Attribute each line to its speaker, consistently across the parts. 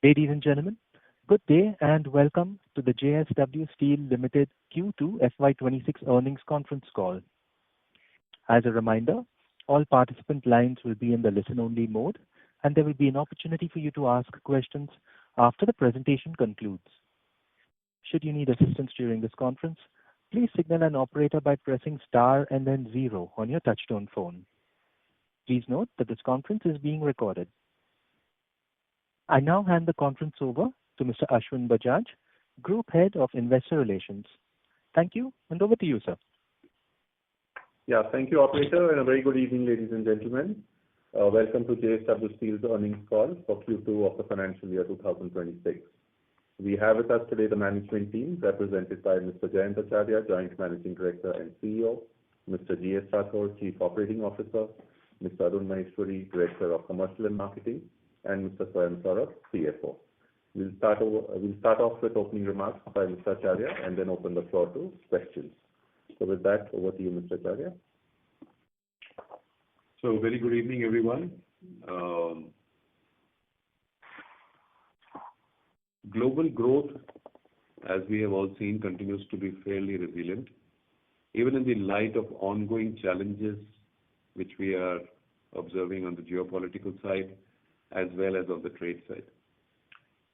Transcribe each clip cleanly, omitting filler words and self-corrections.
Speaker 1: Ladies and gentlemen, good day and welcome to the JSW Steel Limited Q2 FY26 earnings conference call. As a reminder, all participant lines will be in the listen-only mode, and there will be an opportunity for you to ask questions after the presentation concludes. Should you need assistance during this conference, please signal an operator by pressing star and then zero on your touchtone phone. Please note that this conference is being recorded. I now hand the conference over to Mr. Ashwin Bajaj, Group Head of Investor Relations. Thank you, and over to you, sir.
Speaker 2: Yeah, thank you, operator, and a very good evening, ladies and gentlemen. Welcome to JSW Steel's earnings call for Q2 of the financial year 2026. We have with us today the management team represented by Mr. Jayant Acharya, Joint Managing Director and CEO, Mr. G.S. Rathore, Chief Operating Officer, Mr. Arun Maheshwari, Director of Commercial and Marketing, and Mr. Swayam Saurabh, CFO. We'll start off with opening remarks by Mr. Acharya and then open the floor to questions. So with that, over to you, Mr. Acharya.
Speaker 3: So very good evening, everyone. Global growth, as we have all seen, continues to be fairly resilient, even in the light of ongoing challenges which we are observing on the geopolitical side as well as on the trade side.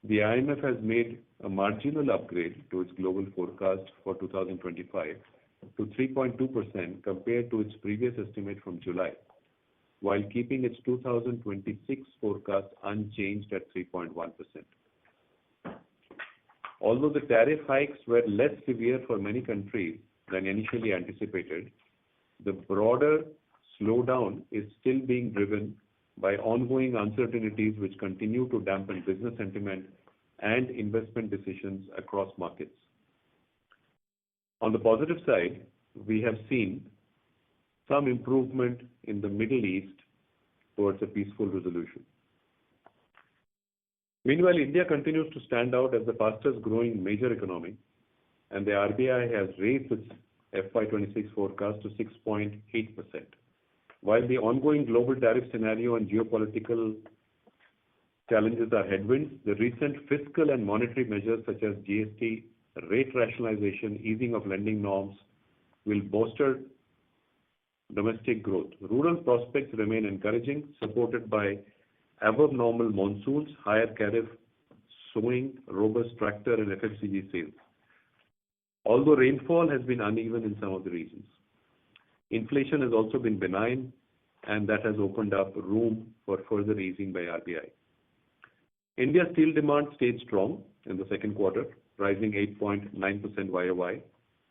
Speaker 3: The IMF has made a marginal upgrade to its global forecast for 2025 to 3.2% compared to its previous estimate from July, while keeping its 2026 forecast unchanged at 3.1%. Although the tariff hikes were less severe for many countries than initially anticipated, the broader slowdown is still being driven by ongoing uncertainties which continue to dampen business sentiment and investment decisions across markets. On the positive side, we have seen some improvement in the Middle East towards a peaceful resolution. Meanwhile, India continues to stand out as the fastest growing major economy, and the RBI has raised its FY26 forecast to 6.8%. While the ongoing global tariff scenario and geopolitical challenges are headwinds, the recent fiscal and monetary measures such as GST, rate rationalization, easing of lending norms will bolster domestic growth. Rural prospects remain encouraging, supported by above-normal monsoons, higher kharif sowing, robust tractor and FMCG sales. Although rainfall has been uneven in some of the regions. Inflation has also been benign, and that has opened up room for further easing by RBI. India's steel demand stayed strong in the second quarter, rising 8.9% YOY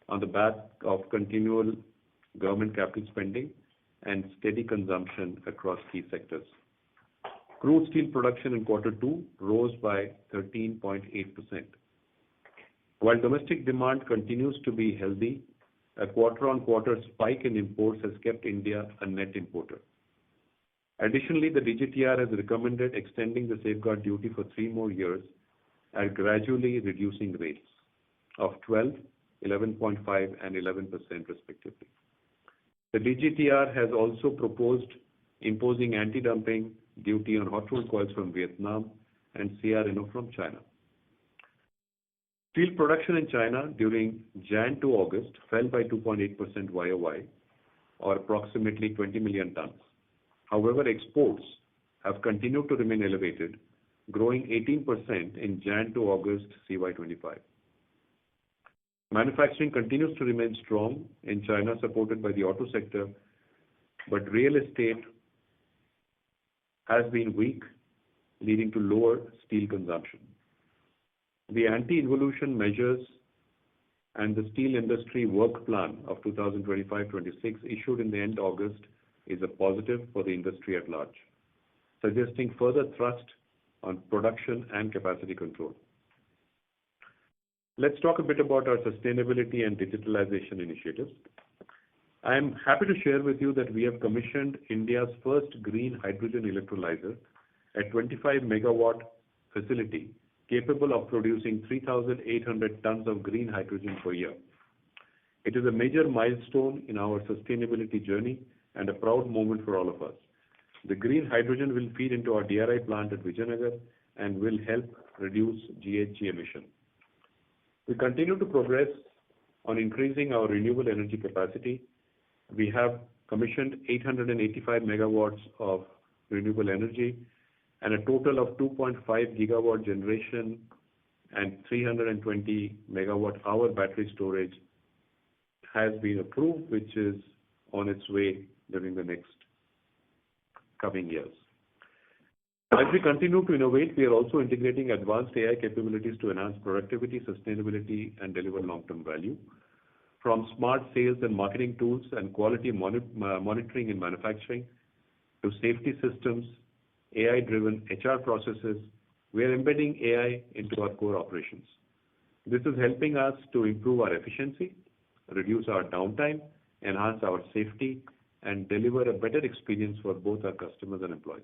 Speaker 3: on the back of continual government capital spending and steady consumption across key sectors. Crude steel production in quarter two rose by 13.8%. While domestic demand continues to be healthy, a quarter-on-quarter spike in imports has kept India a net importer. Additionally, the DGTR has recommended extending the safeguard duty for 3 more years at gradually reducing rates of 12, 11.5 and 11% respectively. The DGTR has also proposed imposing anti-dumping duty on hot rolled coils from Vietnam and CRNO from China. Steel production in China during Jan to August fell by 2.8% YOY, or approximately 20 million tons. However, exports have continued to remain elevated, growing 18% in Jan to August CY25. Manufacturing continues to remain strong in China, supported by the auto sector, but real estate has been weak, leading to lower steel consumption. The anti-involution measures and the steel industry work plan of 2025-26 issued in the end August is a positive for the industry at large, suggesting further thrust on production and capacity control. Let's talk a bit about our sustainability and digitalization initiatives. I am happy to share with you that we have commissioned India's first green hydrogen electrolyzer at 25 megawatt facility capable of producing 3,800 tons of green hydrogen per year. It is a major milestone in our sustainability journey and a proud moment for all of us. The green hydrogen will feed into our DRI plant at Vijayanagar and will help reduce GHG emission. We continue to progress on increasing our renewable energy capacity. We have commissioned 885 megawatts of renewable energy and a total of 2.5 gigawatt generation and 320 megawatt hour battery storage has been approved, which is on its way during the next coming years. As we continue to innovate, we are also integrating advanced AI capabilities to enhance productivity, sustainability, and deliver long-term value. From smart sales and marketing tools and quality monitoring in manufacturing to safety systems, AI-driven HR processes, we are embedding AI into our core operations. This is helping us to improve our efficiency, reduce our downtime, enhance our safety, and deliver a better experience for both our customers and employees.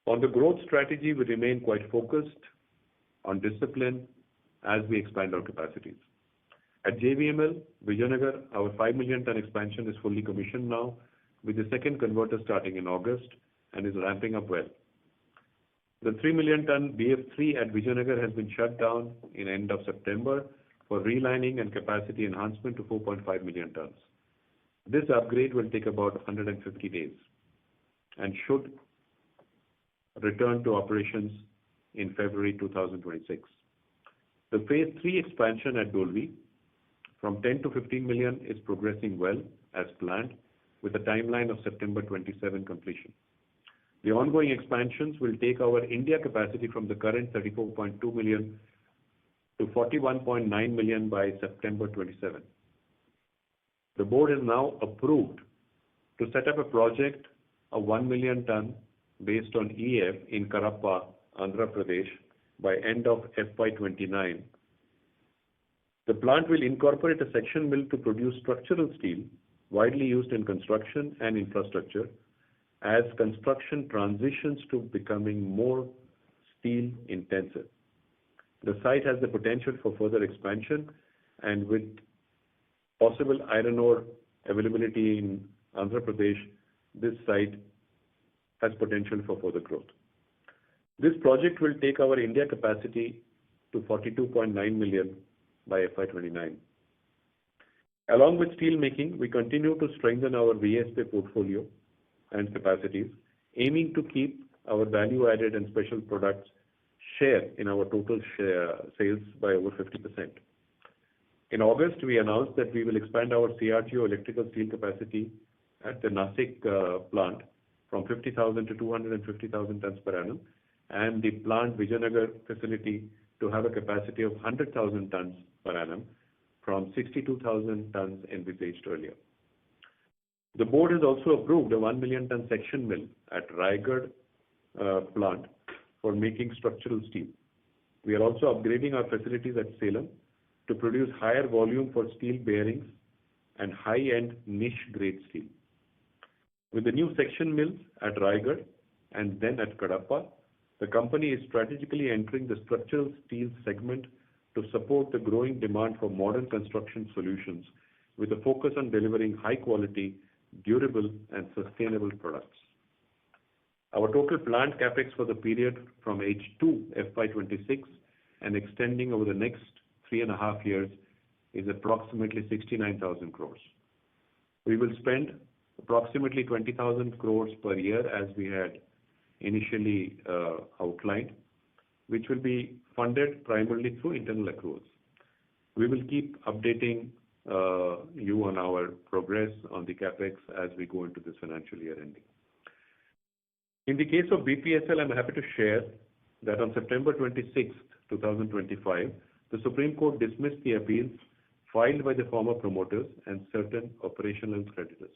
Speaker 3: On the growth strategy, we remain quite focused on discipline as we expand our capacities. At JVML, Vijayanagar, our 5 million ton expansion is fully commissioned now, with the second converter starting in August and is ramping up well. The 3 million ton BF3 at Vijayanagar has been shut down in end of September for relining and capacity enhancement to 4.5 million tons. This upgrade will take about 150 days and should return to operations in February 2026. The phase 3 expansion at Dolvi from 10 to 15 million is progressing well as planned, with a timeline of September 27 completion. The ongoing expansions will take our India capacity from the current 34.2 million to 41.9 million by September 27. The board has now approved to set up a project of 1 million ton based on EF in Kadapa, Andhra Pradesh by end of FY2029. The plant will incorporate a section mill to produce structural steel widely used in construction and infrastructure as construction transitions to becoming more steel intensive. The site has the potential for further expansion, and with possible iron ore availability in Andhra Pradesh, this site has potential for further growth. This project will take our India capacity to 42.9 million by FY29. Along with steel making, we continue to strengthen our VSP portfolio and capacities, aiming to keep our value-added and special products share in our total sales by over 50%. In August, we announced that we will expand our CRGO electrical steel capacity at the Nasik plant from 50,000 to 250,000 tons per annum, and the plant Vijayanagar facility to have a capacity of 100,000 tons per annum from 62,000 tons envisaged earlier. The board has also approved a 1 million ton section mill at Raigad plant for making structural steel. We are also upgrading our facilities at Salem to produce higher volume for steel bearings and high-end niche grade steel. With the new section mills at Raigad and then at Kadapa, the company is strategically entering the structural steel segment to support the growing demand for modern construction solutions with a focus on delivering high quality, durable and sustainable products. Our total plant capex for the period from H2 FY26 and extending over the next 3.5 years is approximately 69,000 crores. We will spend approximately 20,000 crores per year as we had initially outlined, which will be funded primarily through internal accruals. We will keep updating you on our progress on the capex as we go into this financial year ending. In the case of BPSL, I'm happy to share that on September 26, 2025, the Supreme Court dismissed the appeals filed by the former promoters and certain operational creditors.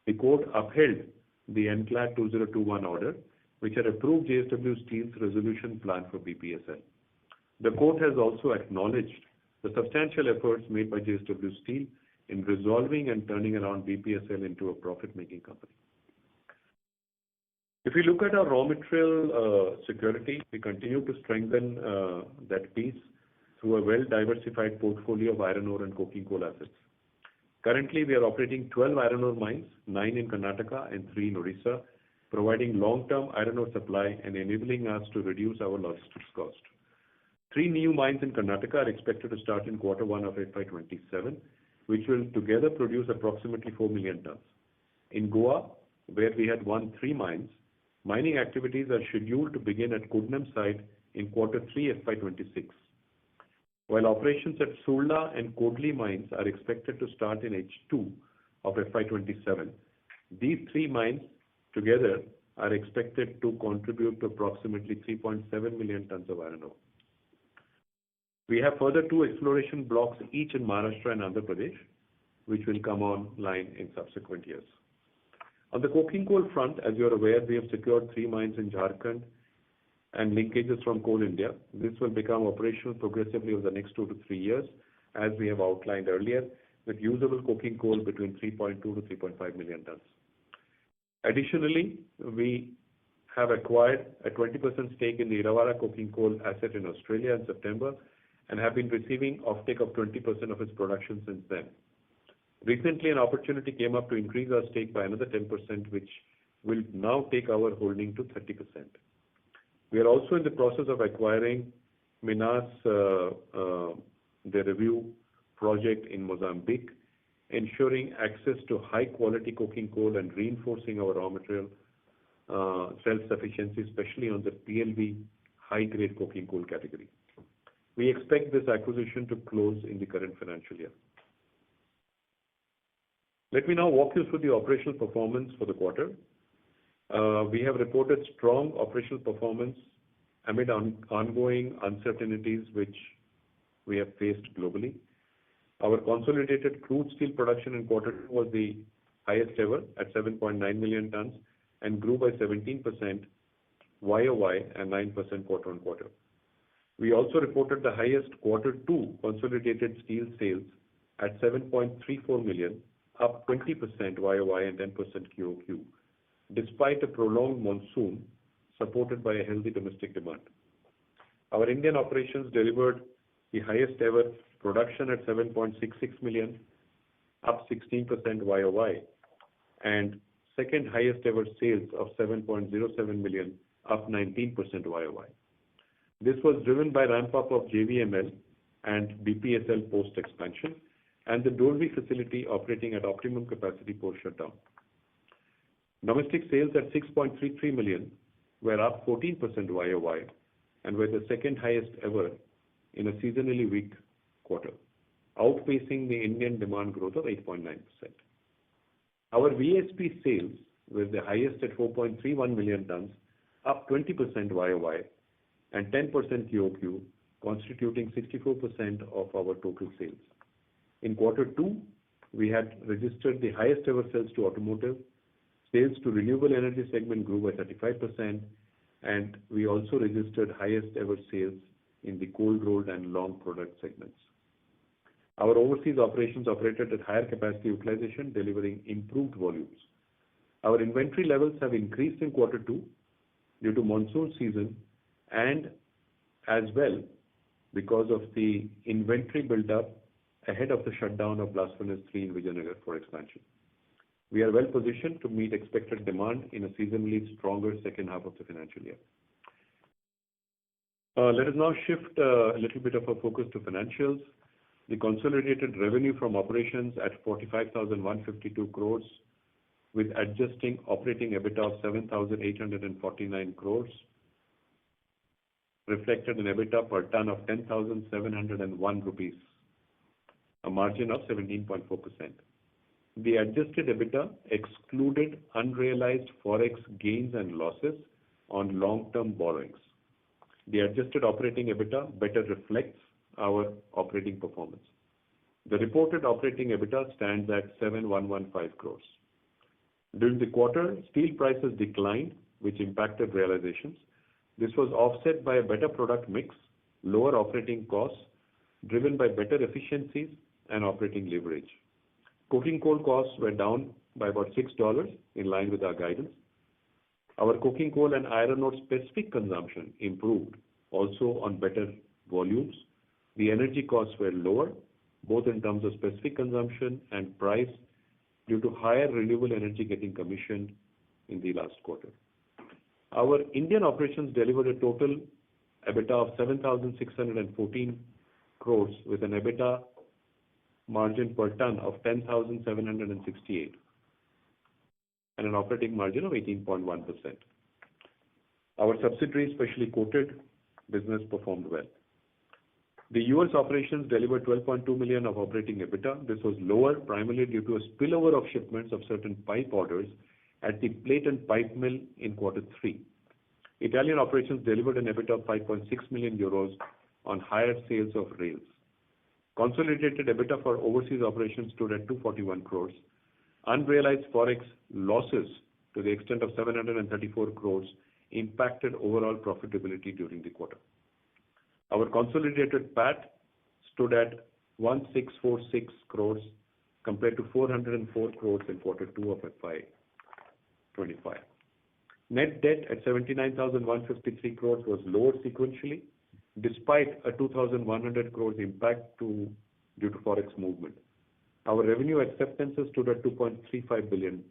Speaker 3: The court upheld the NCLAT 2021 order, which had approved JSW Steel's resolution plan for BPSL. The court has also acknowledged the substantial efforts made by JSW Steel in resolving and turning around BPSL into a profit-making company. If we look at our raw material security, we continue to strengthen that piece through a well-diversified portfolio of iron ore and coking coal assets. Currently, we are operating 12 iron ore mines, 9 in Karnataka and 3 in Odisha, providing long-term iron ore supply and enabling us to reduce our logistics cost. 3 new mines in Karnataka are expected to start in Q1 of FY27, which will together produce approximately 4 million tons. In Goa, where we had won 3 mines, mining activities are scheduled to begin at Kudnam site in Q3 FY26. While operations at Surla and Kodli mines are expected to start in H2 of FY27, these 3 mines together are expected to contribute to approximately 3.7 million tons of iron ore. We have further 2 exploration blocks each in Maharashtra and Andhra Pradesh, which will come online in subsequent years. On the coking coal front, as you are aware, we have secured 3 mines in Jharkhand and linkages from Coal India. This will become operational progressively over the next 2 to 3 years, as we have outlined earlier, with usable coking coal between 3.2 to 3.5 million tons. Additionally, we have acquired a 20% stake in the Irawara coking coal asset in Australia in September and have been receiving offtake of 20% of its production since then. Recently, an opportunity came up to increase our stake by another 10%, which will now take our holding to 30%. We are also in the process of acquiring Minas de Review project in Mozambique, ensuring access to high-quality coking coal and reinforcing our raw material self-sufficiency, especially on the PLV high-grade coking coal category. We expect this acquisition to close in the current financial year. Let me now walk you through the operational performance for the quarter. We have reported strong operational performance amid ongoing uncertainties which we have faced globally. Our consolidated crude steel production in Q2 was the highest ever at 7.9 million tons and grew by 17% YOY and 9% quarter-on-quarter. We also reported the highest Q2 consolidated steel sales at 7.34 million, up 20% YOY and 10% QOQ, despite a prolonged monsoon supported by a healthy domestic demand. Our Indian operations delivered the highest ever production at 7.66 million, up 16% YOY, and second highest ever sales of 7.07 million, up 19% YOY. This was driven by ramp-up of JVML and BPSL post-expansion and the Dolvi facility operating at optimum capacity post-shutdown. Domestic sales at 6.33 million were up 14% YOY and were the second highest ever in a seasonally weak quarter, outpacing the Indian demand growth of 8.9%. Our VSP sales were the highest at 4.31 million tons, up 20% YOY and 10% QOQ, constituting 64% of our total sales. In Q2, we had registered the highest ever sales to automotive. Sales to renewable energy segment grew by 35%, and we also registered highest ever sales in the cold rolled and long product segments. Our overseas operations operated at higher capacity utilization, delivering improved volumes. Our inventory levels have increased in Q2 due to monsoon season and as well because of the inventory build-up ahead of the shutdown of Blast Furnace 3 in Vijayanagar for expansion. We are well positioned to meet expected demand in a seasonally stronger second half of the financial year. Let us now shift a little bit of our focus to financials. The consolidated revenue from operations at 45,152 crores with adjusting operating EBITDA of 7,849 crores reflected an EBITDA per ton of 10,701 rupees, a margin of 17.4%. The adjusted EBITDA excluded unrealized forex gains and losses on long-term borrowings. The adjusted operating EBITDA better reflects our operating performance. The reported operating EBITDA stands at 7,115 crores. During the quarter, steel prices declined, which impacted realizations. This was offset by a better product mix, lower operating costs, driven by better efficiencies and operating leverage. Coking coal costs were down by about $6 in line with our guidance. Our coking coal and iron ore specific consumption improved also on better volumes. The energy costs were lower both in terms of specific consumption and price due to higher renewable energy getting commissioned in the last quarter. Our Indian operations delivered a total EBITDA of 7,614 crores with an EBITDA margin per ton of 10,768 and an operating margin of 18.1%. Our subsidiary, specially quoted business, performed well. The US operations delivered 12.2 million of operating EBITDA. This was lower primarily due to a spillover of shipments of certain pipe orders at the plate and pipe mill in quarter 3. Italian operations delivered an EBITDA of 5.6 million euros on higher sales of rails. Consolidated EBITDA for overseas operations stood at 241 crores. Unrealized forex losses to the extent of 734 crores impacted overall profitability during the quarter. Our consolidated PAT stood at 1646 crores compared to 404 crores in quarter 2 of FY25. Net debt at 79,153 crores was lower sequentially, despite a 2,100 crores impact due to forex movement. Our revenue acceptances stood at $2.35 billion.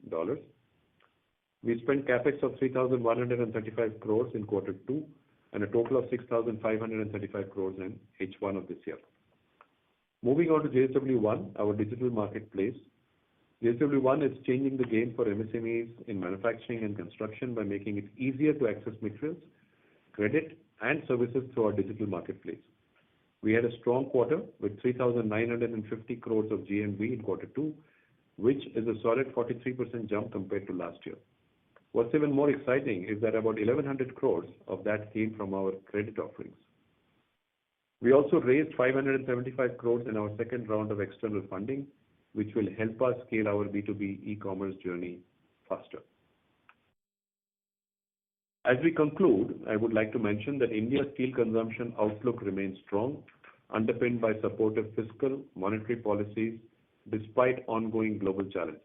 Speaker 3: We spent capex of 3,135 crores in quarter 2 and a total of 6,535 crores in H1 of this year. Moving on to JSW1, our digital marketplace. JSW1 is changing the game for MSMEs in manufacturing and construction by making it easier to access materials, credit, and services through our digital marketplace. We had a strong quarter with 3,950 crores of GMV in quarter 2, which is a solid 43% jump compared to last year. What's even more exciting is that about 1,100 crores of that came from our credit offerings. We also raised 575 crores in our second round of external funding, which will help us scale our B2B e-commerce journey faster. As we conclude, I would like to mention that India's steel consumption outlook remains strong, underpinned by supportive fiscal monetary policies despite ongoing global challenges.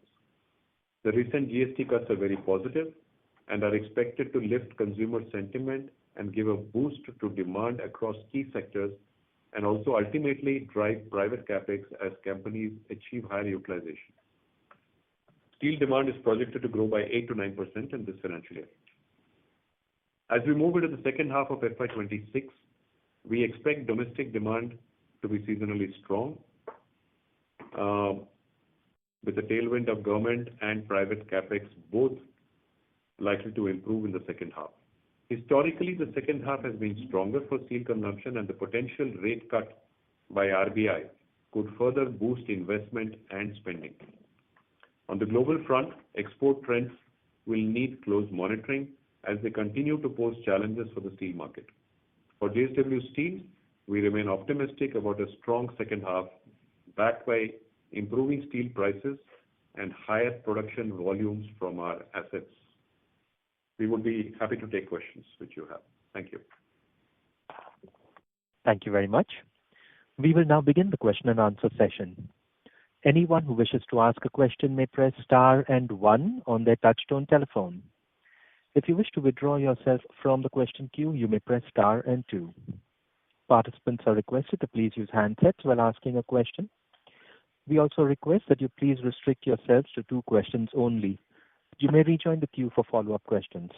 Speaker 3: The recent GST cuts are very positive and are expected to lift consumer sentiment and give a boost to demand across key sectors and also ultimately drive private capex as companies achieve higher utilization. Steel demand is projected to grow by 8 to 9% in this financial year. As we move into the second half of FY26, we expect domestic demand to be seasonally strong, with the tailwind of government and private capex both likely to improve in the second half. Historically, the second half has been stronger for steel consumption, and the potential rate cut by RBI could further boost investment and spending. On the global front, export trends will need close monitoring as they continue to pose challenges for the steel market. For JSW Steel, we remain optimistic about a strong second half backed by improving steel prices and higher production volumes from our assets. We would be happy to take questions which you have. Thank you.
Speaker 1: Thank you very much. We will now begin the question and answer session. Anyone who wishes to ask a question may press star and 1 on their touchtone telephone. If you wish to withdraw yourself from the question queue, you may press star and 2. Participants are requested to please use handsets while asking a question. We also request that you please restrict yourselves to 2 questions only. You may rejoin the queue for follow-up questions.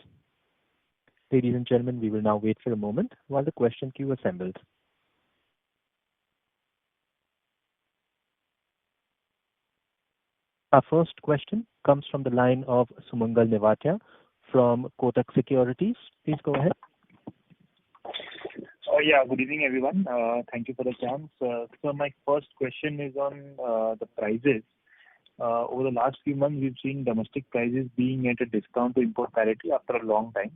Speaker 1: Ladies and gentlemen, we will now wait for a moment while the question queue assembles. Our first question comes from the line of Sumangal Nevatia from Kotak Securities. Please go ahead.
Speaker 4: Yeah, good evening, everyone. Thank you for the chance. So my first question is on the prices. Over the last few months, we've seen domestic prices being at a discount to import parity after a long time.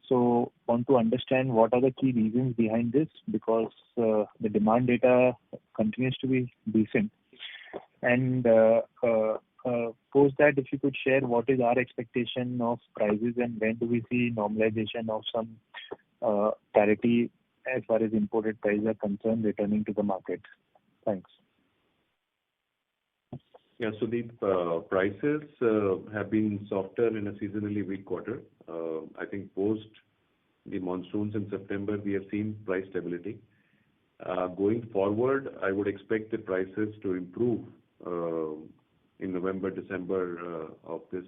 Speaker 4: So want to understand what are the key reasons behind this, because the demand data continues to be decent. And post that, if you could share what is our expectation of prices and when do we see normalization of some parity as far as imported prices are concerned returning to the market. Thanks.
Speaker 3: Yeah, so the prices have been softer in a seasonally weak quarter. I think post the monsoons in September, we have seen price stability. Going forward, I would expect the prices to improve in November, December of this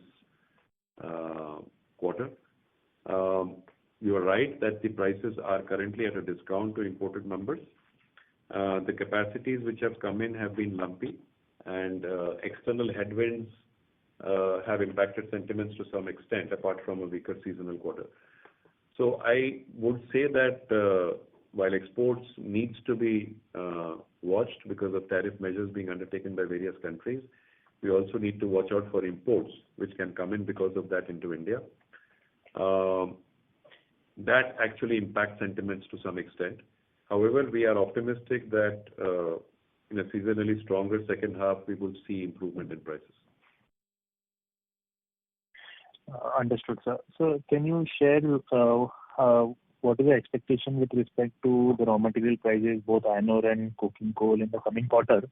Speaker 3: quarter. You are right that the prices are currently at a discount to imported numbers. The capacities which have come in have been lumpy, and external headwinds have impacted sentiments to some extent, apart from a weaker seasonal quarter. So I would say that while exports needs to be watched because of tariff measures being undertaken by various countries, we also need to watch out for imports, which can come in because of that into India. That actually impacts sentiments to some extent. However, we are optimistic that in a seasonally stronger second half, we will see improvement in prices.
Speaker 4: Understood, sir. So can you share what is the expectation with respect to the raw material prices, both iron ore and coking coal in the coming quarter?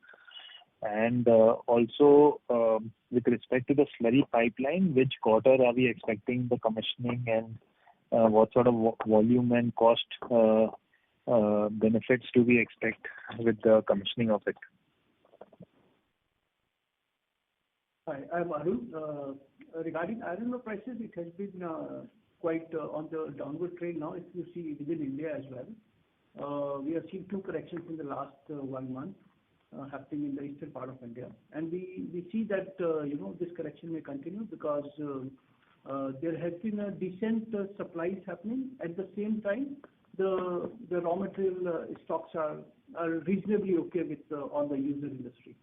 Speaker 4: And also, with respect to the slurry pipeline, which quarter are we expecting the commissioning, and what sort of volume and cost benefits do we expect with the commissioning of it?
Speaker 5: Hi, I'm Arun. Regarding iron ore prices, it has been quite on the downward trend now, if you see within India as well. We have seen two corrections in the last 1 month happening in the eastern part of India. And we see that, this correction may continue because there has been a decent supplies happening. At the same time, the raw material stocks are reasonably okay with all the user industry.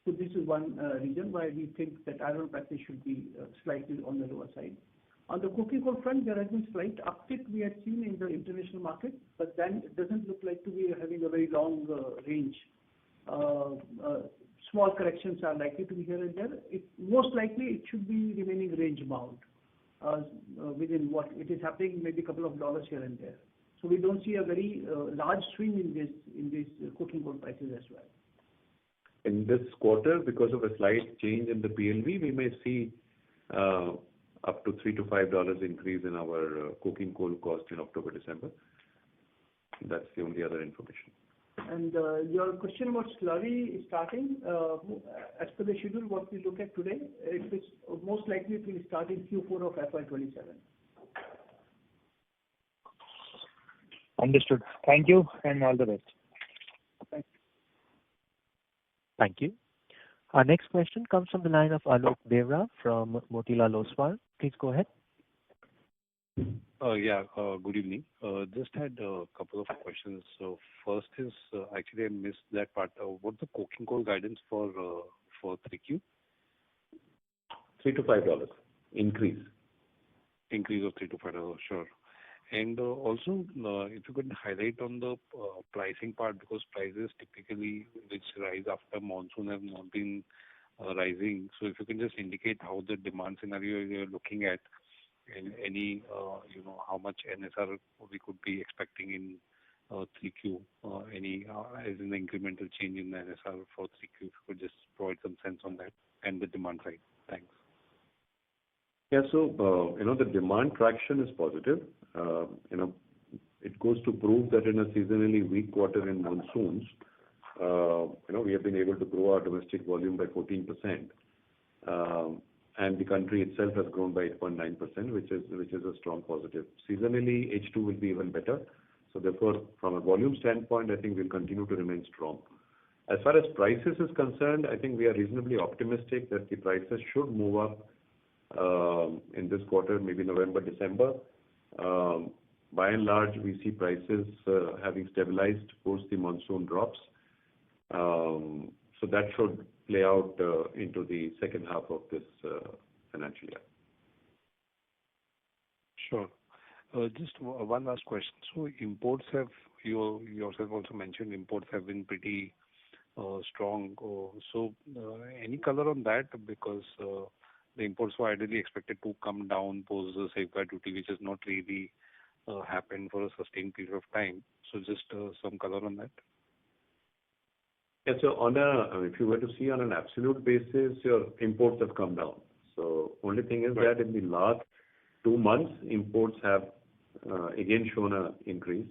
Speaker 5: So this is one reason why we think that iron ore prices should be slightly on the lower side. On the coking coal front, there has been slight uptick we had seen in the international market, but then it doesn't look like to be having a very long range. Small corrections are likely to be here and there. Most likely, it should be remaining range bound within what it is happening, maybe a couple of dollars here and there. So we don't see a very large swing in these coking coal prices as well.
Speaker 3: In this quarter, because of a slight change in the PLV, we may see up to $3 to $5 increase in our coking coal cost in October, December. That's the only other information.
Speaker 5: And your question about slurry starting, as per the schedule, what we look at today, it is most likely it will start in Q4 of FY27.
Speaker 4: Understood. Thank you, and all the best.
Speaker 5: Thank you.
Speaker 1: Thank you. Our next question comes from the line of Alok Devra from Motilal Oswal. Please go ahead.
Speaker 6: Good evening. Just had a couple of questions. So first is, actually I missed that part. What's the coking coal guidance for 3Q?
Speaker 3: $3 to $5 increase.
Speaker 6: Increase of $3 to $5, sure. And also, if you could highlight on the pricing part, because prices typically which rise after monsoon have not been rising. So if you can just indicate how the demand scenario you're looking at, and any, how much NSR we could be expecting in 3Q, any as in the incremental change in the NSR for 3Q, if you could just provide some sense on that and the demand side. Thanks.
Speaker 3: Yeah, so, the demand traction is positive. It goes to prove that in a seasonally weak quarter in monsoons, we have been able to grow our domestic volume by 14%. And the country itself has grown by 8.9%, which is a strong positive. Seasonally, H2 will be even better. So therefore, from a volume standpoint, I think we'll continue to remain strong. As far as prices is concerned, I think we are reasonably optimistic that the prices should move up in this quarter, maybe November, December. By and large, we see prices having stabilized post the monsoon drops. So that should play out into the second half of this financial year.
Speaker 6: Sure. Just one last question. So imports have, you yourself also mentioned, imports have been pretty strong. So any color on that? Because the imports were ideally expected to come down post the safeguard duty, which has not really happened for a sustained period of time. So just some color on that.
Speaker 3: Yeah, so if you were to see on an absolute basis, your imports have come down. So only thing is that in the last 2 months, imports have again shown an increase.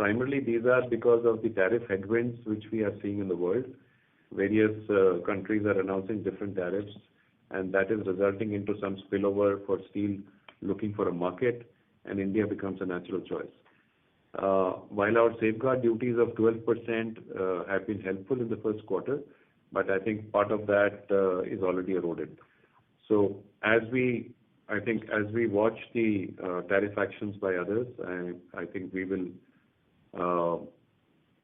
Speaker 3: Primarily, these are because of the tariff headwinds which we are seeing in the world. Various countries are announcing different tariffs, and that is resulting into some spillover for steel looking for a market, and India becomes a natural choice. While our safeguard duties of 12% have been helpful in the first quarter, but I think part of that is already eroded. So as we watch the tariff actions by others, I think we will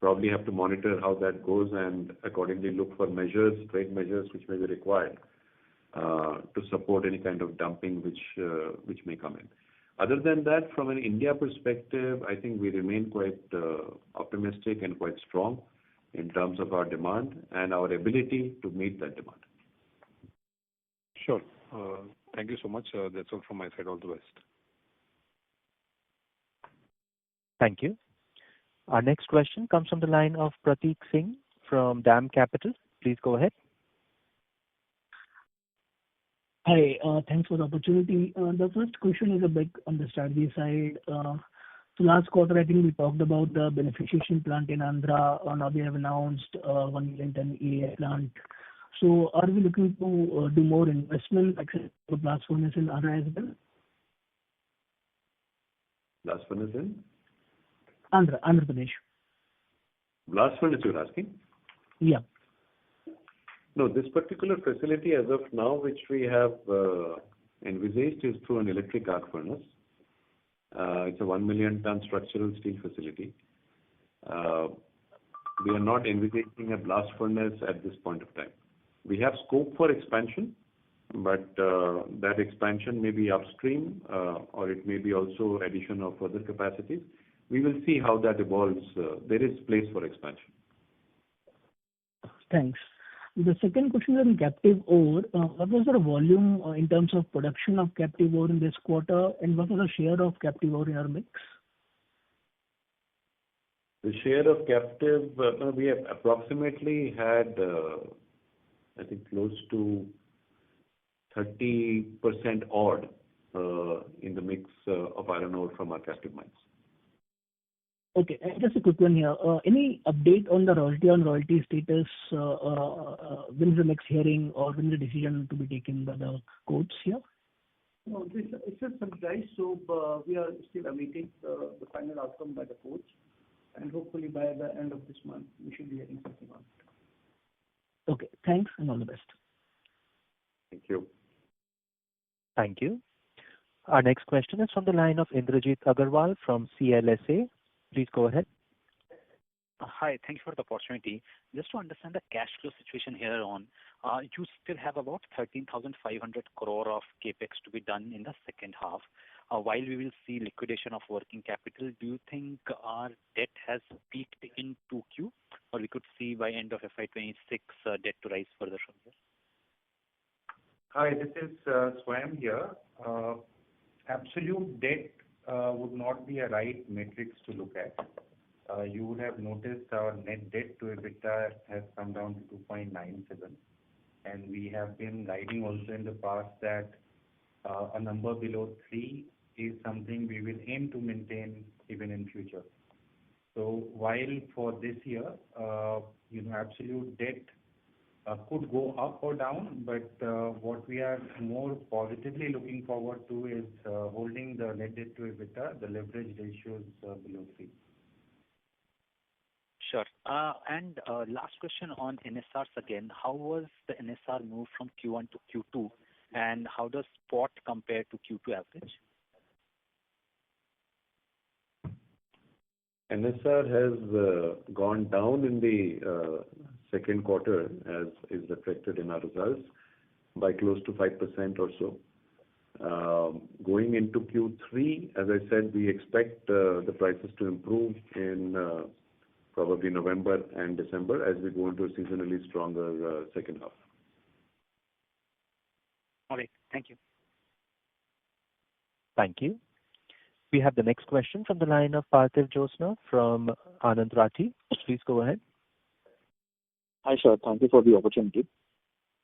Speaker 3: probably have to monitor how that goes and accordingly look for measures, trade measures which may be required to support any kind of dumping which may come in. Other than that, from an India perspective, I think we remain quite optimistic and quite strong in terms of our demand and our ability to meet that demand.
Speaker 6: Sure. Thank you so much. That's all from my side. All the best.
Speaker 1: Thank you. Our next question comes from the line of Prateek Singh from DAM Capital. Please go ahead.
Speaker 7: Hi, thanks for the opportunity. The first question is a bit on the strategy side. So last quarter, I think we talked about the beneficiation plant in Andhra. Now we have announced 1 million ton EAF plant. So are we looking to do more investment, like the blast furnace in Andhra as well?
Speaker 3: Blast furnace in?
Speaker 7: Andhra Pradesh.
Speaker 3: Blast furnace, you're asking?
Speaker 7: Yeah.
Speaker 3: No, this particular facility as of now, which we have envisaged, is through an electric arc furnace. It's a 1 million ton structural steel facility. We are not envisaging a blast furnace at this point of time. We have scope for expansion, but that expansion may be upstream or it may be also addition of further capacities. We will see how that evolves. There is place for expansion.
Speaker 7: Thanks. The second question is on captive ore. What was the volume in terms of production of captive ore in this quarter, and what was the share of captive ore in our mix?
Speaker 3: The share of captive, we have approximately had, I think, close to 30% odd in the mix of iron ore from our captive mines.
Speaker 7: Okay, and just a quick one here. Any update on the royalty status? When is the next hearing or when is the decision to be taken by the courts here?
Speaker 5: No, it's a surprise, so we are still awaiting the final outcome by the courts, and hopefully by the end of this month we should be hearing something on it.
Speaker 7: Okay, thanks and all the best.
Speaker 3: Thank you.
Speaker 1: Thank you. Our next question is from the line of Indrajit Agarwal from CLSA. Please go ahead.
Speaker 8: Hi, thank you for the opportunity. Just to understand the cash flow situation here on, you still have about 13,500 crore of capex to be done in the second half. While we will see liquidation of working capital, do you think our debt has peaked in 2Q, or we could see by end of FY26 debt to rise further from here?
Speaker 9: Hi, this is Swayam here. Absolute debt would not be a right matrix to look at. You would have noticed our net debt to EBITDA has come down to 2.97, and we have been guiding also in the past that a number below 3 is something we will aim to maintain even in future. So while for this year, absolute debt could go up or down, but what we are more positively looking forward to is holding the net debt to EBITDA, the leverage ratios below 3.
Speaker 8: Sure. And last question on NSRs again. How was the NSR move from Q1 to Q2, and how does spot compare to Q2 average?
Speaker 3: NSR has gone down in the second quarter, as is reflected in our results, by close to 5% or so. Going into Q3, as I said, we expect the prices to improve in probably November and December as we go into a seasonally stronger second half.
Speaker 8: All right. Thank you.
Speaker 1: Thank you. We have the next question from the line of Parthiv Josna from Anand Rathi. Please go ahead.
Speaker 10: Hi, sir. Thank you for the opportunity.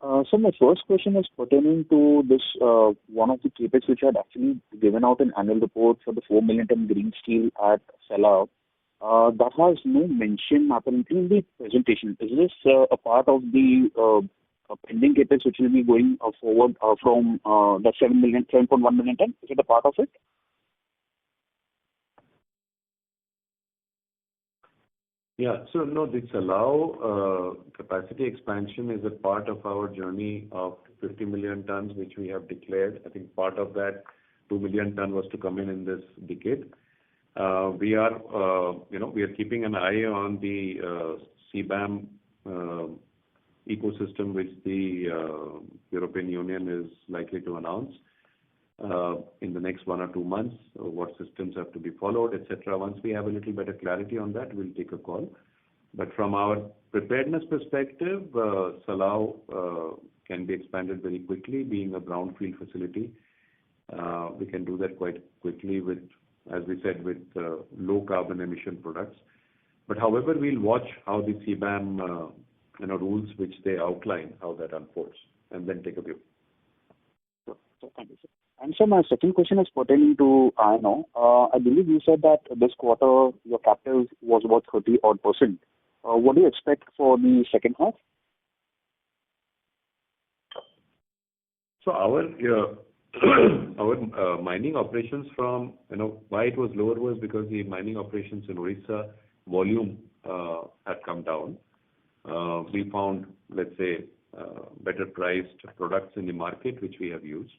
Speaker 10: So my first question is pertaining to this one of the capex which had actually given out an annual report for the 4 million ton green steel at Sela. that has no mention apparently in the presentation. Is this a part of the pending CapEx which will be going forward from the 7.1 million ton? Is it a part of it?
Speaker 3: Yeah. So no, this allow capacity expansion is a part of our journey of 50 million tons, which we have declared. I think part of that 2 million ton was to come in this decade. We are, we are keeping an eye on the CBAM ecosystem, which the European Union is likely to announce in the next 1 or 2 months, what systems have to be followed, etc. Once we have a little better clarity on that, we'll take a call. But from our preparedness perspective, Salao can be expanded very quickly, being a brownfield facility. We can do that quite quickly with, as we said, with low carbon emission products. But however, we'll watch how the CBAM rules which they outline, how that unfolds, and then take a view.
Speaker 10: Thank you, sir. And so my second question is pertaining to iron ore. I believe you said that this quarter your captive was about 30-odd%. What do you expect for the second half?
Speaker 3: So our mining operations from, why it was lower was because the mining operations in Orissa volume had come down. We found, let's say, better priced products in the market, which we have used.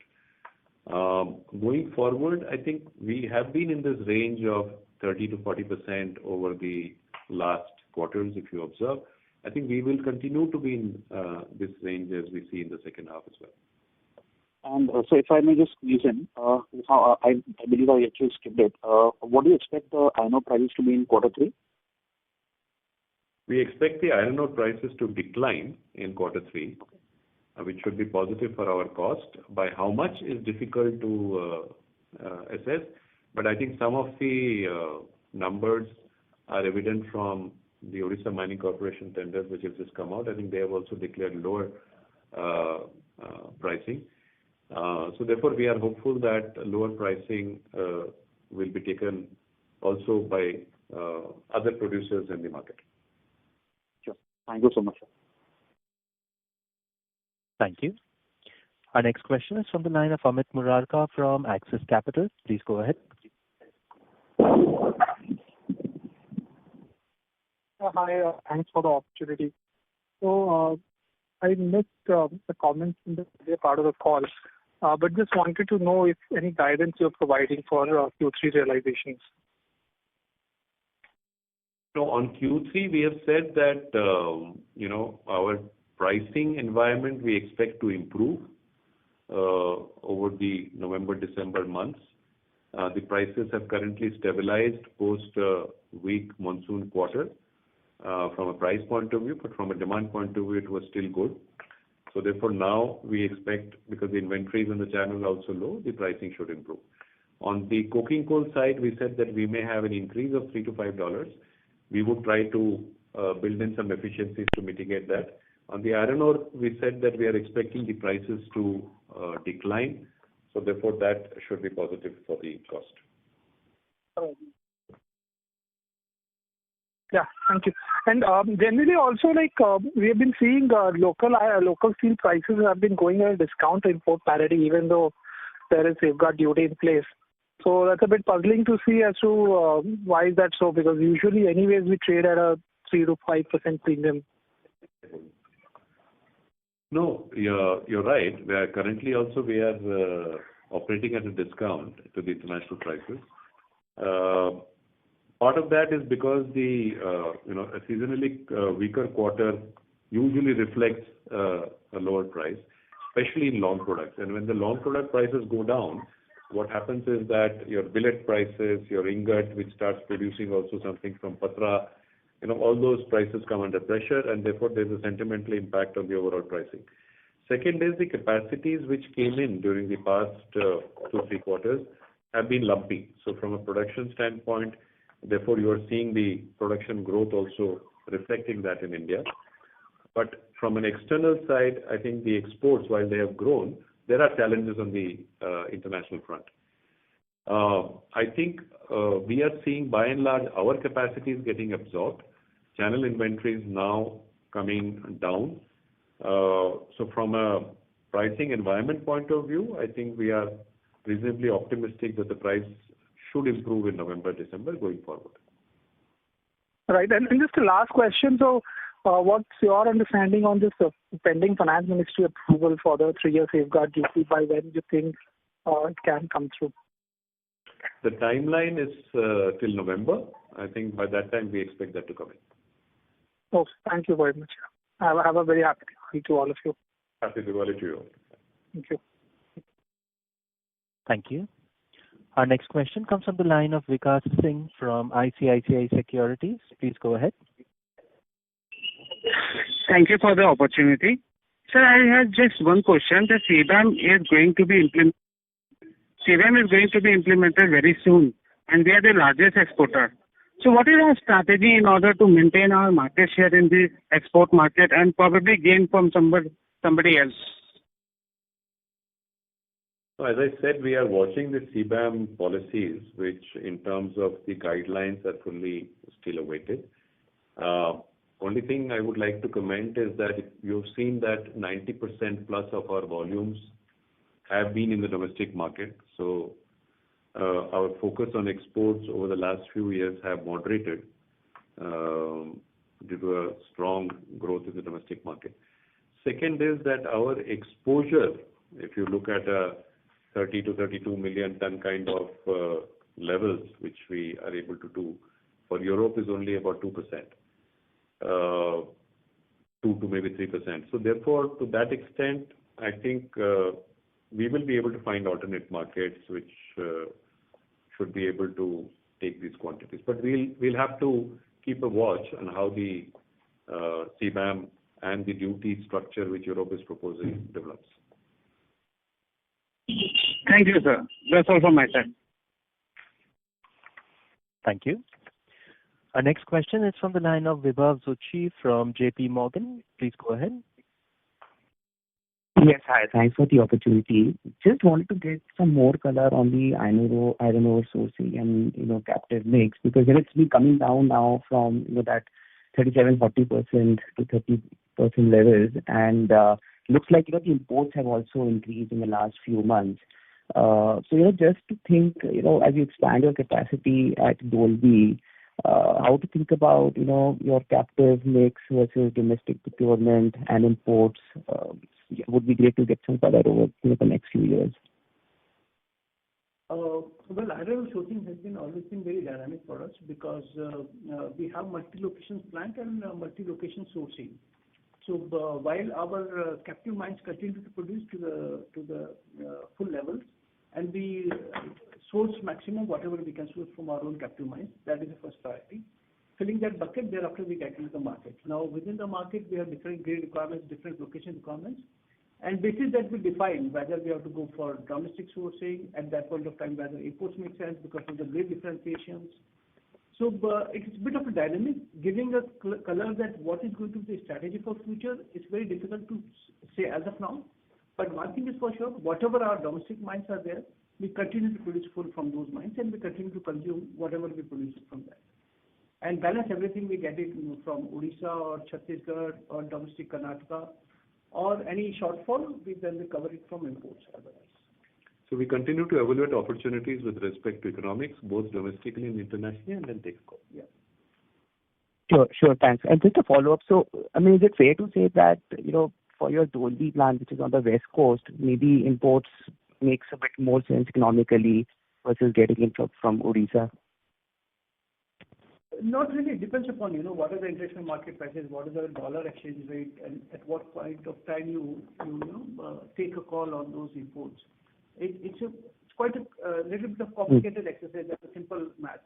Speaker 3: Going forward, I think we have been in this range of 30 to 40% over the last quarters, if you observe. I think we will continue to be in this range as we see in the second half as well.
Speaker 10: And so if I may just squeeze in, I believe I actually skipped it. What do you expect the iron ore prices to be in quarter 3?
Speaker 3: We expect the iron ore prices to decline in quarter 3, which should be positive for our cost. By how much is difficult to assess, but I think some of the numbers are evident from the Orissa Mining Corporation tenders, which have just come out. I think they have also declared lower pricing. So therefore, we are hopeful that lower pricing will be taken also by other producers in the market.
Speaker 10: Sure. Thank you so much, sir.
Speaker 1: Thank you. Our next question is from the line of Amit Murarka from Axis Capital. Please go ahead.
Speaker 11: Hi, thanks for the opportunity. So I missed the comments in the earlier part of the call, but just wanted to know if any guidance you're providing for Q3 realizations.
Speaker 3: So on Q3, we have said that, our pricing environment we expect to improve over the November-December months. The prices have currently stabilized post weak monsoon quarter from a price point of view, but from a demand point of view, it was still good. So therefore, now we expect, because the inventories in the channel are also low, the pricing should improve. On the coking coal side, we said that we may have an increase of $3 to $5. We would try to build in some efficiencies to mitigate that. On the iron ore, we said that we are expecting the prices to decline. So therefore, that should be positive for the cost.
Speaker 11: Yeah, thank you. And generally also, we have been seeing local steel prices have been going at a discount to import parity, even though there is safeguard duty in place. So that's a bit puzzling to see as to why is that so, because usually anyways we trade at a 3 to 5% premium.
Speaker 3: No, you're right. Currently also we are operating at a discount to the international prices. Part of that is because the a seasonally weaker quarter usually reflects a lower price, especially in long products. And when the long product prices go down, what happens is that your billet prices, your ingot, which starts producing also something from patra, all those prices come under pressure, and therefore there's a sentimental impact on the overall pricing. Second is the capacities which came in during the past 2-3 quarters have been lumpy. So from a production standpoint, therefore you are seeing the production growth also reflecting that in India. But from an external side, I think the exports, while they have grown, there are challenges on the international front. I think we are seeing by and large our capacity is getting absorbed. Channel inventory is now coming down. So from a pricing environment point of view, I think we are reasonably optimistic that the price should improve in November, December going forward.
Speaker 11: Right. And just a last question. So, what's your understanding on this pending finance ministry approval for the 3-year safeguard duty? By when do you think it can come through?
Speaker 3: The timeline is till November. I think by that time we expect that to come in.
Speaker 11: Oh, thank you very much. Have a very happy Diwali to all of you.
Speaker 3: Happy Diwali to you.
Speaker 11: Thank you.
Speaker 1: Thank you. Our next question comes from the line of Vikas Singh from ICICI Securities. Please go ahead.
Speaker 12: Thank you for the opportunity. Sir, I have just one question. The CBAM is going to be implemented very soon, and we are the largest exporter. So what is our strategy in order to maintain our market share in the export market and probably gain from somebody else?
Speaker 3: So as I said, we are watching the CBAM policies, which in terms of the guidelines are fully still awaited. Only thing I would like to comment is that you've seen that 90% plus of our volumes have been in the domestic market. So our focus on exports over the last few years have moderated due to a strong growth in the domestic market. Second is that our exposure, if you look at a 30 to 32 million ton kind of levels, which we are able to do, for Europe is only about 2%, 2 to maybe 3%. So therefore, to that extent, I think we will be able to find alternate markets which should be able to take these quantities. But we'll have to keep a watch on how the CBAM and the duty structure which Europe is proposing develops.
Speaker 12: Thank you, sir. That's all from my side.
Speaker 1: Thank you. Our next question is from the line of Vibhav Zutshi from JP Morgan. Please go ahead.
Speaker 13: Yes, hi. Thanks for the opportunity. Just wanted to get some more color on the iron ore sourcing and, captive mix, because it's been coming down now from, that 37-40% to 30% levels. And looks like, the imports have also increased in the last few months. So, just to think, as you expand your capacity at Dolvi, how to think about, your captive mix versus domestic procurement and imports. Would be great to get some color over the next few years.
Speaker 5: Well, iron ore sourcing has always been very dynamic for us because we have multi-locations plant and multi-location sourcing. So while our captive mines continue to produce to the full levels, and we source maximum whatever we can source from our own captive mines, that is the first priority. Filling that bucket, thereafter we get into the market. Now within the market, we have different grade requirements, different location requirements, and basis that we define whether we have to go for domestic sourcing at that point of time, whether imports make sense because of the grade differentiations. So it's a bit of a dynamic, giving us color that what is going to be the strategy for future. It's very difficult to say as of now. But one thing is for sure, whatever our domestic mines are there, we continue to produce full from those mines, and we continue to consume whatever we produce from that. And balance everything we get it from Odisha or Chhattisgarh or domestic Karnataka, or any shortfall, we then recover it from imports otherwise.
Speaker 3: So we continue to evaluate opportunities with respect to economics, both domestically and internationally, and then take a call.
Speaker 5: Yeah.
Speaker 13: Sure, thanks. And just a follow-up. So, is it fair to say that, for your Dolvi plant, which is on the west coast, maybe imports makes a bit more sense economically versus getting it from Odisha?
Speaker 5: Not really. It depends upon, what are the international market prices, what is the dollar exchange rate, and at what point of time you take a call on those imports. It's quite a little bit of complicated exercise than a simple math.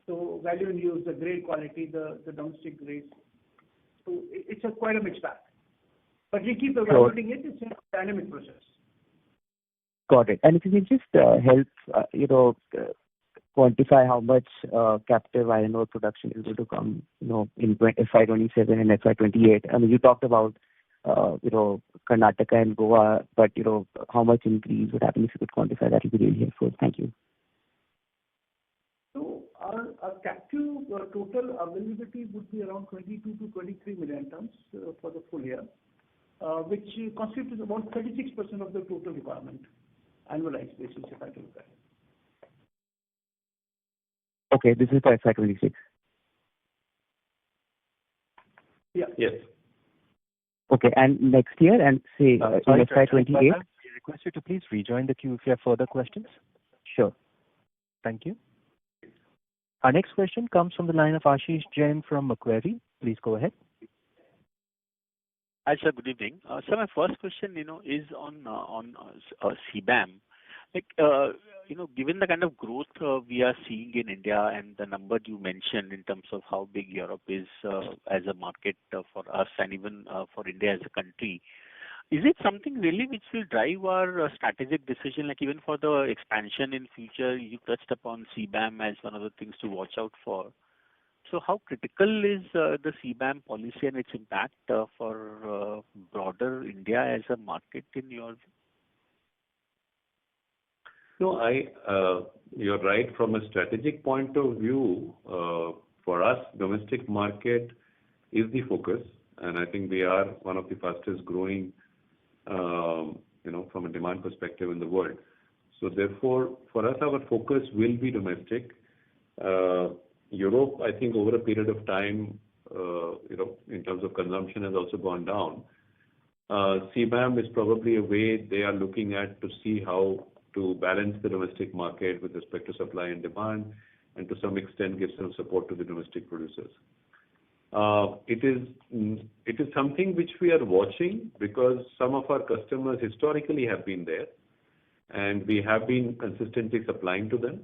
Speaker 5: So value in use, the grade quality, the domestic grades. So it's quite a mixed bag. But we keep evaluating it. It's a dynamic process.
Speaker 13: Got it. And if you can just help, quantify how much captive iron ore production is going to come, in FY27 and FY28. You talked about, Karnataka and Goa, but, how much increase would happen if you could quantify that? Would be really helpful. Thank you.
Speaker 5: Our captive total availability would be around 22 to 23 million tons for the full year, which constitutes about 36% of the total requirement, annualized basis, if I look at it.
Speaker 13: Okay, this is for FY26.
Speaker 5: Yeah.
Speaker 2: Yes.
Speaker 13: Okay, and next year and say in FY28?
Speaker 1: We request you to please rejoin the queue if you have further questions.
Speaker 13: Sure.
Speaker 1: Thank you. Our next question comes from the line of Ashish Jain from Macquarie. Please go ahead.
Speaker 14: Hi, sir. Good evening. So my first question, is on CBAM. Given the kind of growth we are seeing in India and the number you mentioned in terms of how big Europe is as a market for us and even for India as a country, is it something really which will drive our strategic decision, like even for the expansion in future? You touched upon CBAM as one of the things to watch out for. So how critical is the CBAM policy and its impact for broader India as a market in your view?
Speaker 3: No, you're right. From a strategic point of view, for us, domestic market is the focus, and I think we are one of the fastest growing, from a demand perspective in the world. So therefore, for us, our focus will be domestic. Europe, I think over a period of time, in terms of consumption has also gone down. CBAM is probably a way they are looking at to see how to balance the domestic market with respect to supply and demand, and to some extent give some support to the domestic producers. It is something which we are watching because some of our customers historically have been there, and we have been consistently supplying to them.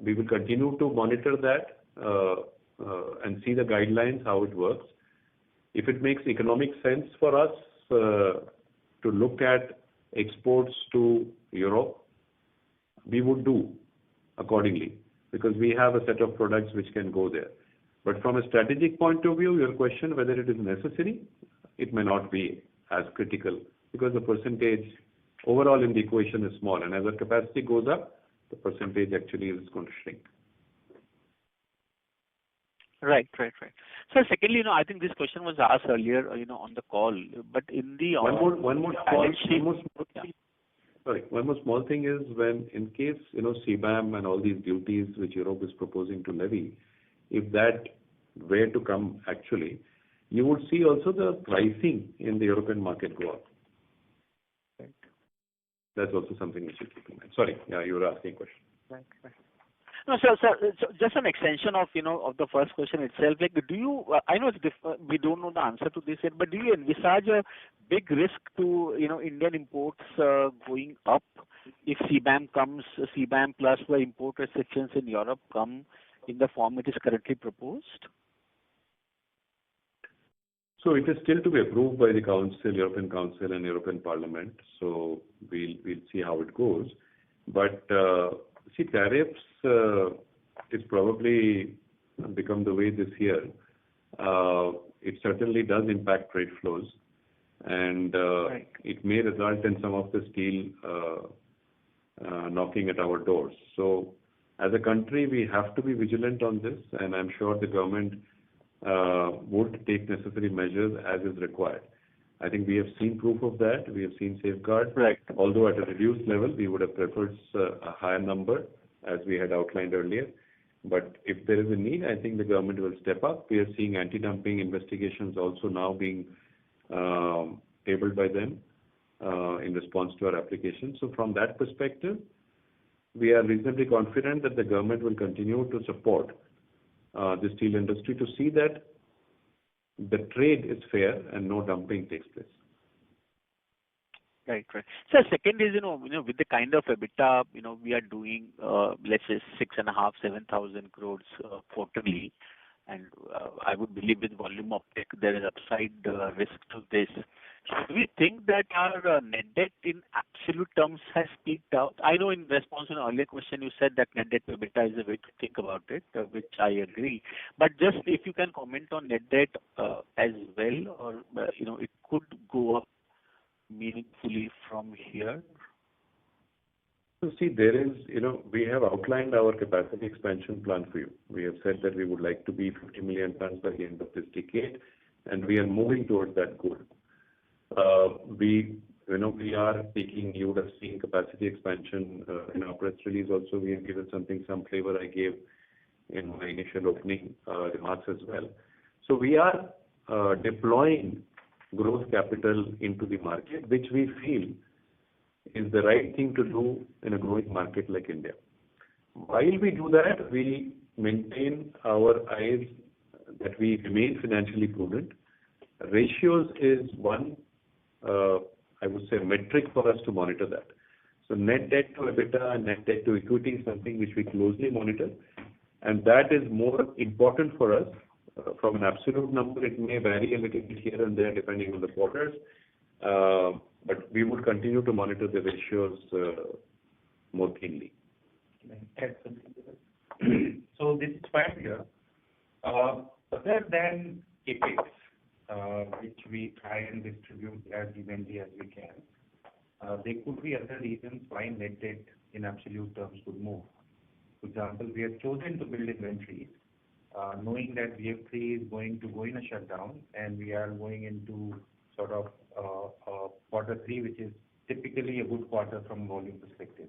Speaker 3: We will continue to monitor that and see the guidelines, how it works. If it makes economic sense for us to look at exports to Europe, we would do accordingly because we have a set of products which can go there. But from a strategic point of view, your question whether it is necessary, it may not be as critical because the percentage overall in the equation is small, and as the capacity goes up, the percentage actually is going to shrink.
Speaker 14: Right. So secondly, I think this question was asked earlier, on the call, but in the
Speaker 3: one more small thing is when in case CBAM and all these duties which Europe is proposing to levy, if that were to come actually, you would see also the pricing in the European market go up.
Speaker 14: Right.
Speaker 3: That's also something we should keep in mind. Sorry, you were asking a question.
Speaker 14: Right. No, so just an extension of of the first question itself. Like, do you? I know we don't know the answer to this yet, but do you envisage a big risk to Indian imports going up if CBAM comes? CBAM plus the import restrictions in Europe come in the form it is currently proposed?
Speaker 3: So it is still to be approved by the Council, European Council and European Parliament. So we'll see how it goes. But tariffs is probably become the way this year. It certainly does impact trade flows, and
Speaker 14: Right.
Speaker 3: It may result in some of the steel knocking at our doors. So as a country, we have to be vigilant on this, and I'm sure the government would take necessary measures as is required. I think we have seen proof of that. We have seen safeguards.
Speaker 14: Right.
Speaker 3: Although at a reduced level, we would have preferred a higher number, as we had outlined earlier. But if there is a need, I think the government will step up. We are seeing anti-dumping investigations also now being tabled by them in response to our application. So from that perspective, we are reasonably confident that the government will continue to support the steel industry to see that the trade is fair and no dumping takes place.
Speaker 14: Right. So second is, with the kind of EBITDA, we are doing, let's say 6,500-7,000 crores quarterly, and I would believe with volume uptake there is upside risk to this. Should we think that our net debt in absolute terms has peaked out? I know in response to an earlier question you said that net debt to EBITDA is a way to think about it, which I agree. But just if you can comment on net debt as well, or it could go up meaningfully from here.
Speaker 3: So see, there is, we have outlined our capacity expansion plan for you. We have said that we would like to be 50 million tons by the end of this decade, and we are moving towards that goal. We are taking, you would have seen capacity expansion in our press release also. We have given some flavor I gave in my initial opening remarks as well. So we are deploying growth capital into the market, which we feel is the right thing to do in a growing market like India. While we do that, we maintain our eyes that we remain financially prudent. Ratios is one, I would say, metric for us to monitor that. So net debt to EBITDA and net debt to equity is something which we closely monitor, and that is more important for us. From an absolute number, it may vary a little bit here and there depending on the quarters, but we would continue to monitor the ratios more keenly.
Speaker 9: So this is fine here. Other than CapEx, which we try and distribute as evenly as we can, there could be other reasons why net debt in absolute terms could move. For example, we have chosen to build inventories, knowing that BF3 is going to go in a shutdown, and we are going into sort of quarter 3, which is typically a good quarter from a volume perspective.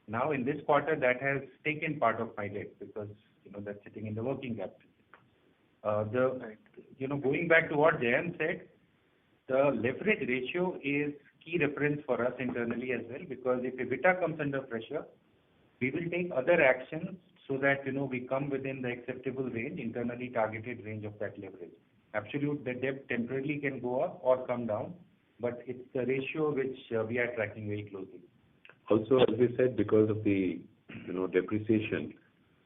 Speaker 9: Now, in this quarter, that has taken part of my debt because that's sitting in the working capital. Going back to what Jayant said, the leverage ratio is key reference for us internally as well, because if EBITDA comes under pressure, we will take other actions so that we come within the acceptable range, internally targeted range of that leverage. Absolute, the debt temporarily can go up or come down, but it's the ratio which we are tracking very closely.
Speaker 3: Also, as we said, because of the depreciation,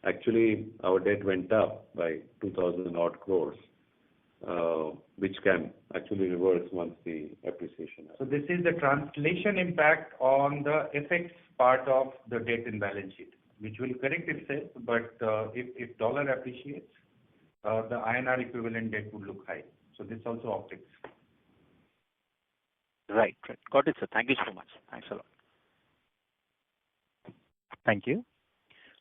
Speaker 3: actually our debt went up by 2,000 odd crores, which can actually reverse once the appreciation happens.
Speaker 9: So this is the translation impact on the FX part of the debt in balance sheet, which will correct itself, but if dollar appreciates, the INR equivalent debt would look high. So this also optics.
Speaker 14: Right. Got it, sir. Thank you so much. Thanks a lot.
Speaker 1: Thank you.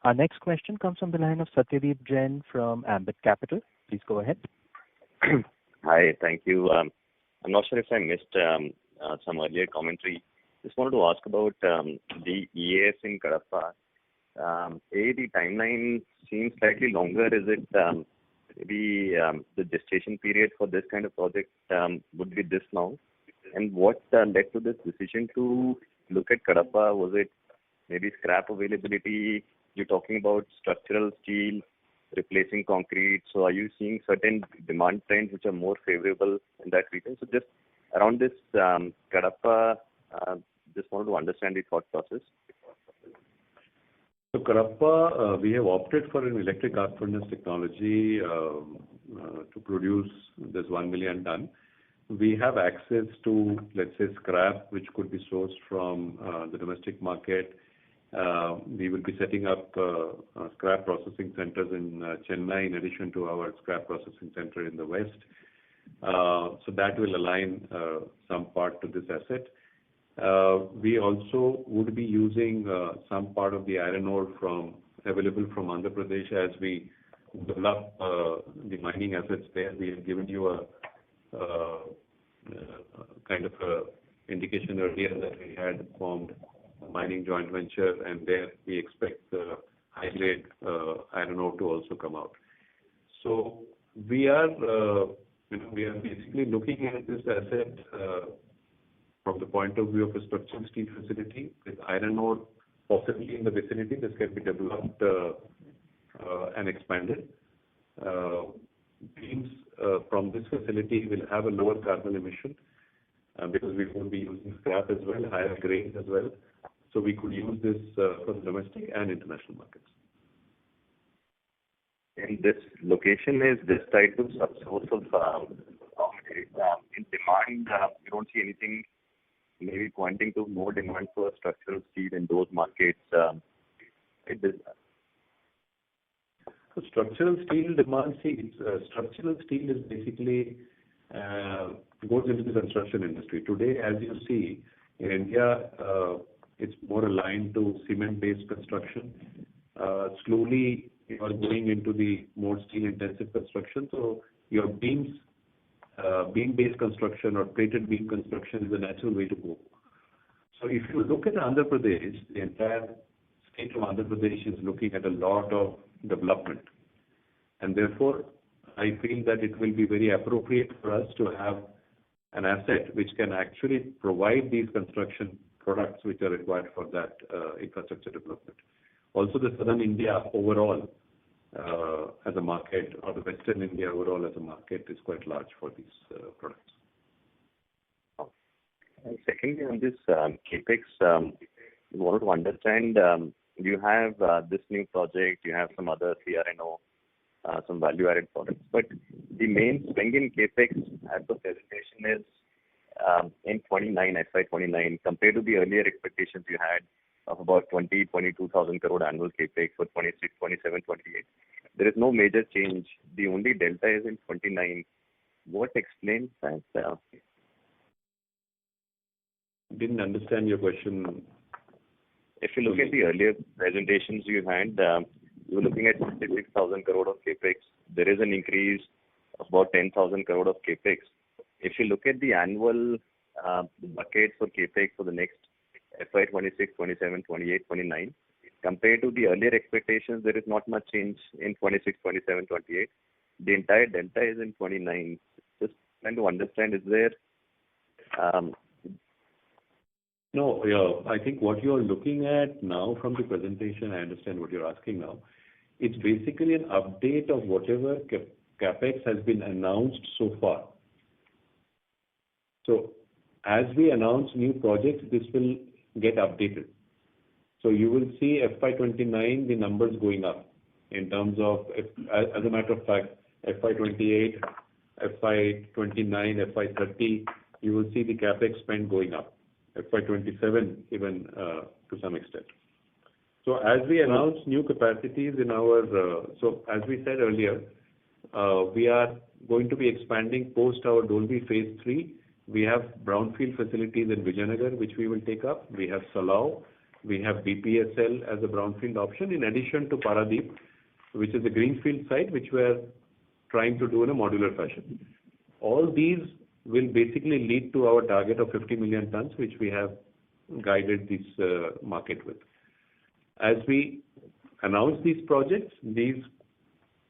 Speaker 1: Our next question comes from the line of Satyadeep Jain from Ambit Capital. Please go ahead.
Speaker 15: Hi, thank you. I'm not sure if I missed some earlier commentary. Just wanted to ask about the EAS in Kadapa. The timeline seems slightly longer. Is it maybe the gestation period for this kind of project would be this long? And what led to this decision to look at Kadapa? Was it maybe scrap availability? You're talking about structural steel replacing concrete. So are you seeing certain demand trends which are more favorable in that region? So just around this Kadapa, just wanted to understand the thought process.
Speaker 3: So Kadapa, we have opted for an electric arc furnace technology to produce this 1 million ton. We have access to, let's say, scrap, which could be sourced from the domestic market. We will be setting up scrap processing centers in Chennai in addition to our scrap processing center in the west. So that will align some part to this asset. We also would be using some part of the iron ore available from Andhra Pradesh as we develop the mining assets there. We have given you a kind of a indication earlier that we had formed a mining joint venture, and there we expect the high-grade iron ore to also come out. So we are basically looking at this asset from the point of view of a structural steel facility with iron ore possibly in the vicinity. This can be developed and expanded. Beams from this facility will have a lower carbon emission because we won't be using scrap as well, higher grades as well. So we could use this for the domestic and international markets.
Speaker 15: And this location is this type of source of in demand. You don't see anything maybe pointing to more demand for structural steel in those markets.
Speaker 3: So structural steel demand, structural steel is basically goes into the construction industry. Today, as you see, in India, It's more aligned to cement-based construction. Slowly, you are going into the more steel-intensive construction. So your beam-based construction or plated beam construction is a natural way to go. So if you look at Andhra Pradesh, the entire state of Andhra Pradesh is looking at a lot of development. And therefore, I feel that it will be very appropriate for us to have an asset which can actually provide these construction products which are required for that infrastructure development. Also, the southern India overall as a market, or the western India overall as a market, is quite large for these products.
Speaker 15: And secondly, on this capex, we wanted to understand, you have this new project, you have some other CRNO, some value-added products, but the main swing in capex at the presentation is in FY29, compared to the earlier expectations you had of about 22,000 crore annual capex for 26, 27, 28. There is no major change. The only delta is in 29. What explains that?
Speaker 3: Didn't understand your question.
Speaker 15: If you look at the earlier presentations you had, you were looking at 56,000 crore of capex. There is an increase of about 10,000 crore of capex. If you look at the annual buckets for capex for the next FY26, 27, 28, 29, compared to the earlier expectations, there is not much change in 26, 27, 28. The entire delta is in 29. Just trying to understand, is there...
Speaker 3: No, yeah, I think what you're looking at now from the presentation, I understand what you're asking now. It's basically an update of whatever capex has been announced so far. So as we announce new projects, this will get updated. So you will see FY29, the numbers going up in terms of, as a matter of fact, FY28, FY29, FY30, you will see the capex spend going up. FY27 even to some extent. So as we announce new capacities in our, so as we said earlier, we are going to be expanding post our Dolvi Phase 3. We have brownfield facilities in Vijayanagar, which we will take up. We have Salao. We have BPSL as a brownfield option, in addition to Paradeep, which is a greenfield site, which we are trying to do in a modular fashion. All these will basically lead to our target of 50 million tons, which we have guided this market with. As we announce these projects, these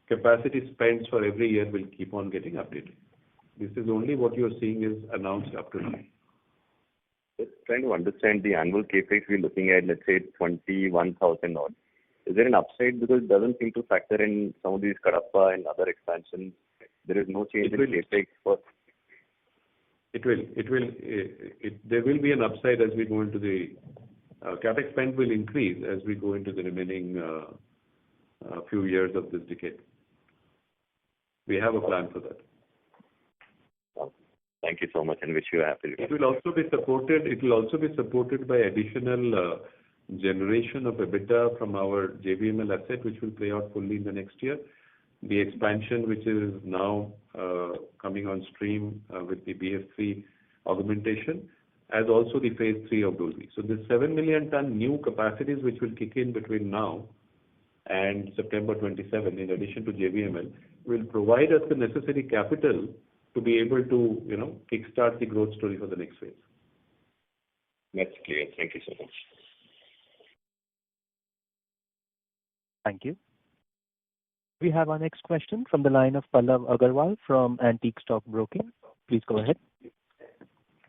Speaker 3: capacity spends for every year will keep on getting updated. This is only what you're seeing is announced up to now.
Speaker 15: Just trying to understand the annual capex we're looking at, let's say 21,000 odd. Is there an upside? Because it doesn't seem to factor in some of these Kadapa and other expansions. There is no change in capex for...
Speaker 3: There will be an upside as we go into the capex spend will increase as we go into the remaining few years of this decade. We have a plan for that.
Speaker 15: Thank you so much, and wish you a happy return.
Speaker 3: It will also be supported by additional generation of EBITDA from our JVML asset, which will play out fully in the next year. The expansion, which is now coming on stream with the BF3 augmentation, as also the Phase 3 of Dolvi. So the 7 million ton new capacities, which will kick in between now and September 27, in addition to JVML, will provide us the necessary capital to be able to, kickstart the growth story for the next phase.
Speaker 15: That's clear. Thank you so much.
Speaker 1: Thank you. We have our next question from the line of Pallav Agarwal from Antique Stock Broking. Please go ahead.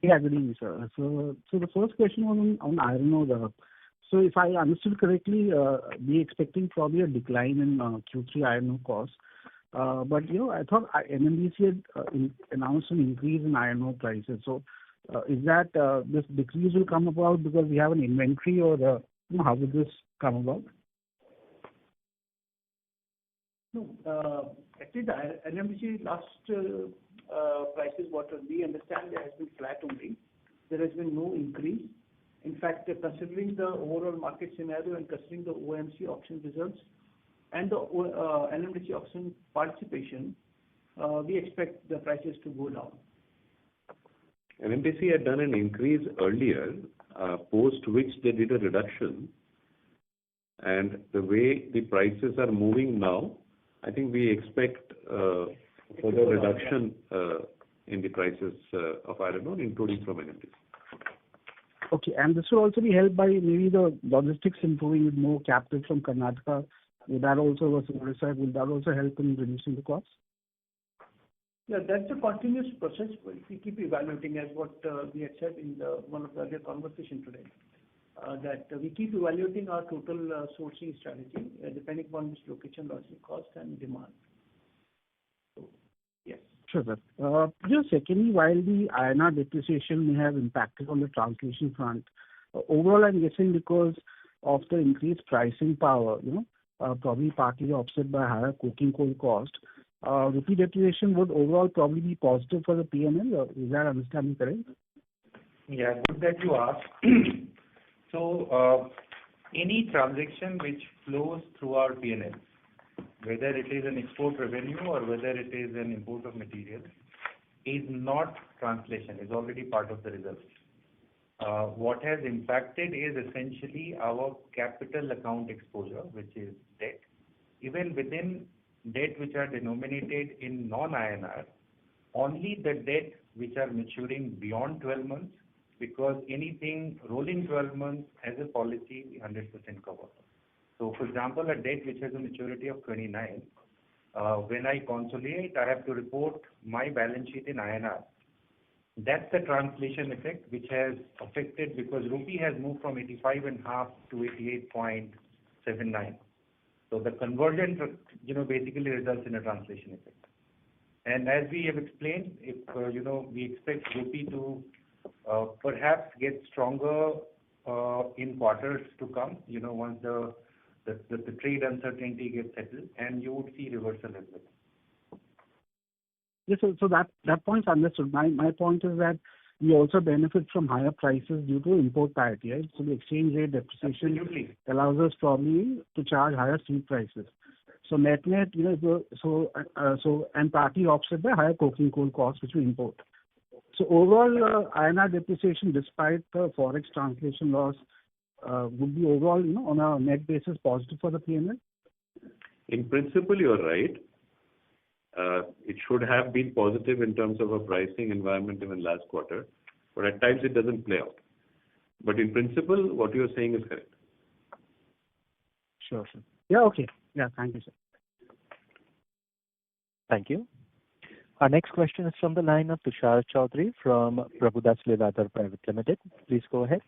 Speaker 16: Yeah, good evening, sir. So the first question was on iron ore. So if I understood correctly, we expecting probably a decline in Q3 iron ore costs. But I thought NMDC had announced an increase in iron ore prices. So is that this decrease will come about because we have an inventory, or how will this come about?
Speaker 5: No, actually the NMDC last prices, what we understand, there has been flat only. There has been no increase. In fact, considering the overall market scenario and considering the OMC auction results and the NMDC auction participation, we expect the prices to go down.
Speaker 3: NMDC had done an increase earlier, post which they did a reduction. And the way the prices are moving now, I think we expect further reduction in the prices of iron ore, including from NMDC.
Speaker 16: Okay, and this will also be helped by maybe the logistics improving with more captive from Karnataka. Will that also help in reducing the costs?
Speaker 5: Yeah, that's a continuous process. We keep evaluating, as what we had said in one of the earlier conversation today, that we keep evaluating our total sourcing strategy depending upon which location, logistic cost and demand. So, yes.
Speaker 16: Sure, sir. Just secondly, while the INR depreciation may have impacted on the translation front, overall, I'm guessing because of the increased pricing power, probably partly offset by higher coking coal cost, rupee depreciation would overall probably be positive for the P&L. Is that understanding correct?
Speaker 9: Yeah, good that you asked. So, any transaction which flows through our P&L, whether it is an export revenue or whether it is an import of material, is not translation, is already part of the results. What has impacted is essentially our capital account exposure, which is debt. Even within debt which are denominated in non-INR, only the debt which are maturing beyond 12 months, because anything rolling 12 months as a policy, we 100% cover. So, for example, a debt which has a maturity of 29, when I consolidate, I have to report my balance sheet in INR. That's the translation effect which has affected, because rupee has moved from 85.5 to 88.79. So the conversion, basically results in a translation effect. And as we have explained, if we expect rupee to perhaps get stronger in quarters to come, once the trade uncertainty gets settled, and you would see reversal as well.
Speaker 16: Yes, so that point's understood. My point is that we also benefit from higher prices due to import parity, right? So the exchange rate depreciation allows us probably to charge higher steel prices. So net, and partly offset by higher coking coal costs which we import. So overall, INR depreciation, despite the forex translation loss, would be overall, on a net basis, positive for the P&L?
Speaker 3: In principle, you're right. It should have been positive in terms of a pricing environment even last quarter, but at times it doesn't play out. But in principle, what you're saying is correct.
Speaker 16: Sure. Yeah, okay. Yeah, thank you, sir.
Speaker 1: Thank you. Our next question is from the line of Tushar Chaudhary from Prabhudas Lilladher Private Limited. Please go ahead.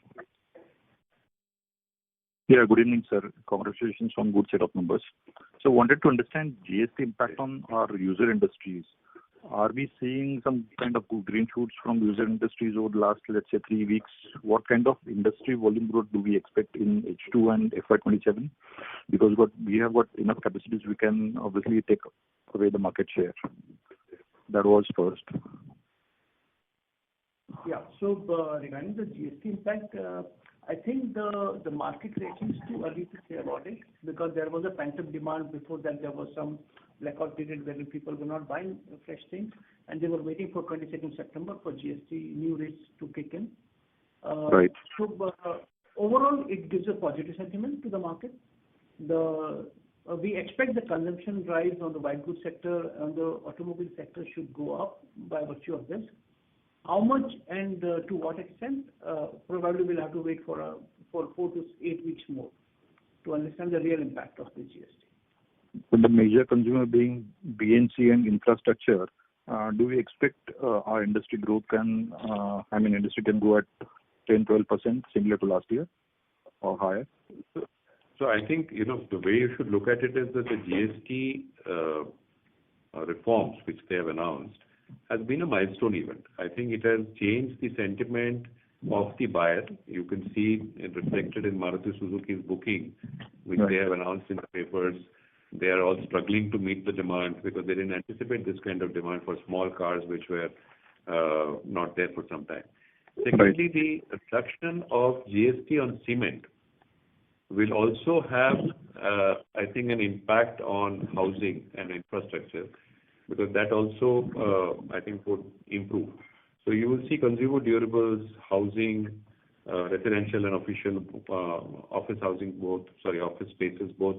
Speaker 17: Yeah, good evening, sir. Congratulations on good set of numbers. So wanted to understand GST impact on our user industries. Are we seeing some kind of green shoots from user industries over the last, let's say, 3 weeks? What kind of industry volume growth do we expect in H2 and FY27? Because we have got enough capacities, we can obviously take away the market share. That was first.
Speaker 5: Yeah, so regarding the GST impact, I think the market reaction is too early to say about it, because there was a pent-up demand. Before that, there was some blackout period where people were not buying fresh things, and they were waiting for 22nd September for GST new rates to kick in.
Speaker 17: Right.
Speaker 5: So overall, it gives a positive sentiment to the market. We expect the consumption drive on the white goods sector and the automobile sector should go up by virtue of this. How much and to what extent, probably we'll have to wait for 4 to 8 weeks more to understand the real impact of the GST.
Speaker 17: With the major consumer being BNC and infrastructure, do we expect our industry growth industry can go at 10-12% similar to last year or higher?
Speaker 3: So I think, the way you should look at it is that the GST reforms which they have announced has been a milestone event. I think it has changed the sentiment of the buyer. You can see it reflected in Maruti Suzuki's booking, which they have announced in the papers. They are all struggling to meet the demand because they didn't anticipate this kind of demand for small cars which were not there for some time. Secondly, the reduction of GST on cement will also have, I think, an impact on housing and infrastructure, because that also, I think, would improve. So you will see consumer durables, housing, residential and official office housing office spaces both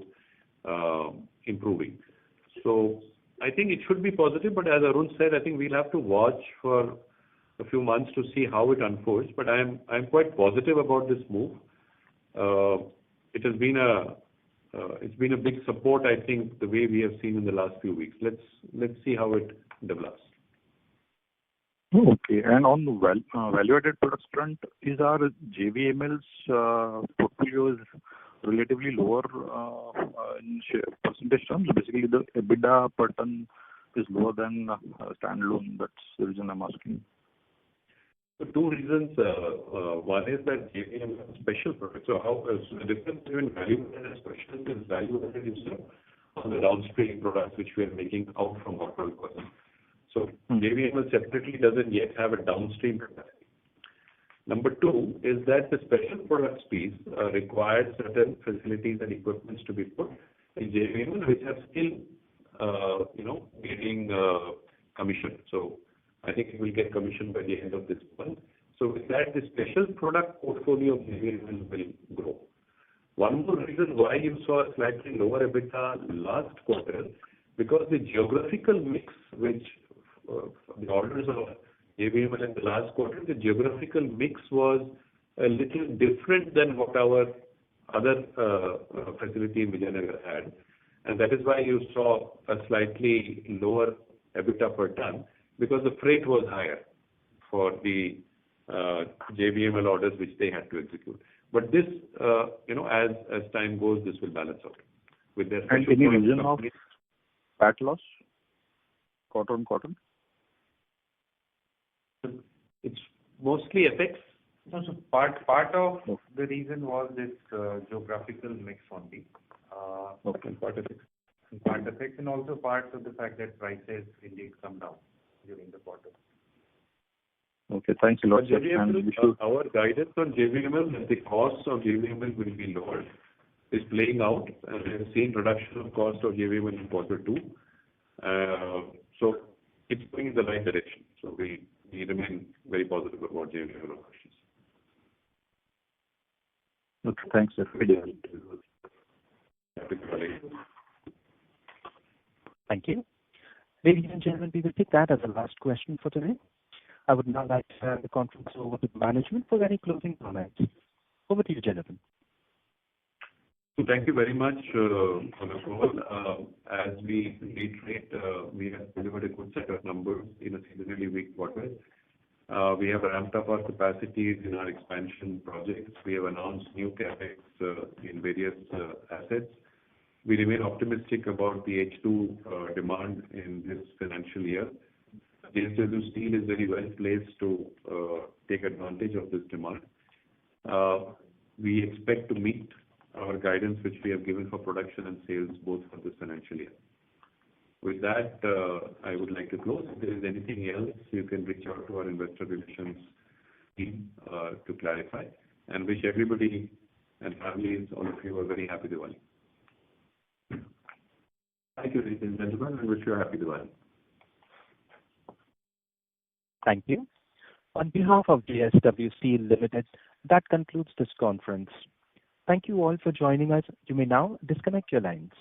Speaker 3: improving. So I think it should be positive, but as Arun said, I think we'll have to watch for a few months to see how it unfolds. But I'm quite positive about this move. It has been it's been a big support, I think, the way we have seen in the last few weeks. Let's see how it develops.
Speaker 17: Okay. And on the value-added products front, is our JVML's portfolio is relatively lower in percentage terms? Basically, the EBITDA per ton is lower than standalone. That's the reason I'm asking.
Speaker 3: So two reasons. One is that JVM is a special product. So the difference between value-added and special is value-added is on the downstream products which we are making out from hot rolled coil. So JVML separately doesn't yet have a downstream capacity. Number two is that the special products piece requires certain facilities and equipments to be put in JVML, which are still, getting commissioned. So I think it will get commissioned by the end of this month. So with that, the special product portfolio of JVML will grow. One more reason why you saw a slightly lower EBITDA last quarter, because the geographical mix, which the orders of JVML in the last quarter, the geographical mix was a little different than what our other facility in Vijayanagar had. And that is why you saw a slightly lower EBITDA per ton, because the freight was higher for the JVML orders which they had to execute. But this, as time goes, this will balance out. With their
Speaker 17: and any reason of PAT loss quarter on quarter?
Speaker 3: It's mostly effects.
Speaker 9: No, so part of the reason was this geographical mix only.
Speaker 3: Okay, part effects.
Speaker 9: Part effects, and also part of the fact that prices indeed come down during the quarter.
Speaker 17: Okay, thanks a lot.
Speaker 3: JVML, our guidance on JVML that the costs of JVML will be lower is playing out. We have seen reduction of cost of JVML in quarter two. So it's going in the right direction. So we remain very positive about JVML operations.
Speaker 17: Okay, thanks, sir.
Speaker 1: Thank you. Ladies and gentlemen, we will take that as the last question for today. I would now like to hand the conference over to management for any closing comments. Over to you, gentlemen.
Speaker 3: So thank you very much for the call. As we reiterate, we have delivered a good set of numbers in a seasonally weak quarter. We have ramped up our capacities in our expansion projects. We have announced new capex in various assets. We remain optimistic about the H2 demand in this financial year. JSW Steel is very well placed to take advantage of this demand. We expect to meet our guidance which we have given for production and sales both for this financial year. With that, I would like to close. If there is anything else, you can reach out to our investor relations team to clarify. And wish everybody and families, all of you, a very happy Diwali. Thank you, ladies and gentlemen, and wish you a happy Diwali.
Speaker 1: Thank you. On behalf of JSW Steel Limited, that concludes this conference. Thank you all for joining us. You may now disconnect your lines.